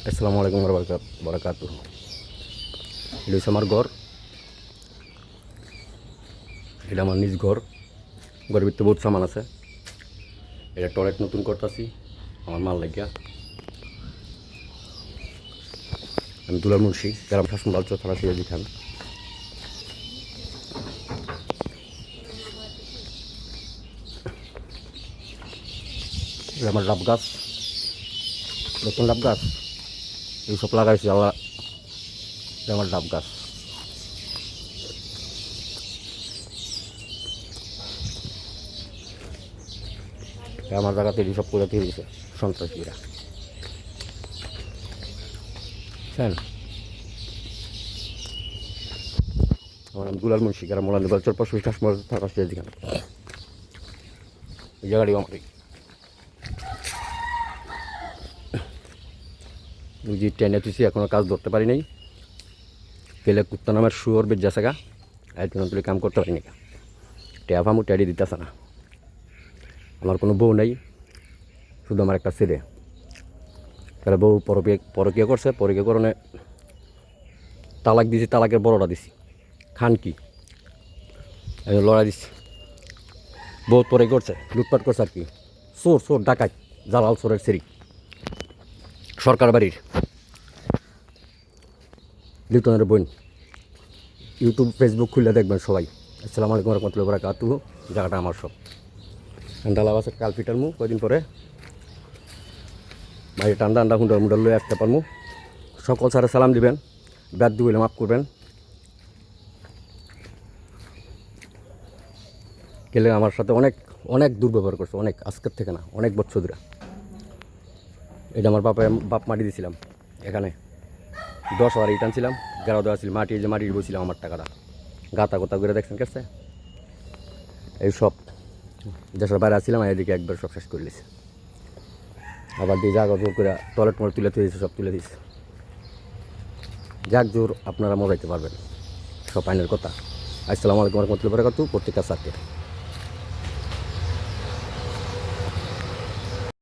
আসসালামু আলাইকুম বারাকাতুহু। এটা হচ্ছে আমার ঘর, এটা আমার নিজ ঘর। ঘরের ভিতরে বহুত সামান আছে। এটা টয়লেট নতুন করতেছি আমার মাল লাগিয়া। আমি দুলাল মুন্সি, গ্রাম শাসন রাজ্য থানা সিরাজি খান। এটা আমার ডাব গাছ, দেখুন ডাব গাছ এইসব লাগাইছি আল্লাহ। এটা আমার ডাব গাছ। আমার জায়গাতে এইসব করে দিয়েছে সন্ত্রাসীরা, বুঝছেন? আমার নাম দুলাল মুন্সি, গ্রাম মোলানি বালচর পাশে শাসমর থাকা সিরাজি খান। এই জায়গাটি আমারই। যে ট্রেনে তুইছি এখনও কাজ ধরতে পারি নাই। পেলে কুত্তা নামের শুয়োর বেজাছে গা, একজন তুলে কাম করতে পারি না। ট্যাপ আমু ট্যাডি দিতেছে না। আমার কোনো বউ নেই, শুধু আমার একটা ছেলে। তাহলে বউ পরকিয়া করছে, পরকিয়া করণে তালাক দিছি, তালাকের বড়টা দিছি। খান কি লড়াই দিচ্ছি। বহুত পরে করছে, লুটপাট করছে আর কি। চোর চোর ডাকাত, জালাল চোরের সেরি, সরকার বাড়ির লিটনের বোন। ইউটিউব ফেসবুক খুলে দেখবেন সবাই। আসসালামু আলাইকুম রহমতুল্লাহি ওয়া বারাকাতুহু। জায়গাটা আমার সব ডালা আছে, কাল ফিটার মু কয়দিন পরে ভাই ঠান্ডা ঠান্ডা হুন্ডার মুন্ডার লয়ে আসতে পারমু। সকল স্যারে সালাম দিবেন, ব্যাদ দুইলে মাফ করবেন। গেলে আমার সাথে অনেক অনেক দুর্ব্যবহার করছে, অনেক, আজকের থেকে না, অনেক বছর ধরে। এটা আমার বাপ মাটি দিয়েছিলাম এখানে 10 ইট আনছিলাম, গেরাও দেওয়া ছিল মাটি, যে মাটি বসছিলাম আমার টাকাটা গাতা গোতা করে দেখছেন কেছে। এই সব দেশের বাইরে আসছিলাম, এদিকে একবার সব শেষ করে দিয়েছে। আবার দিয়ে জাগা জোর করে টয়লেট মলে তুলে দিয়েছে, সব তুলে দিয়েছে। যাক জোর আপনারা মজাইতে পারবেন, সব আইনের কথা। আসসালামু আলাইকুম রহমতুল্লাহি ওয়া বারাকাতুহু। প্রত্যেকটা সাথে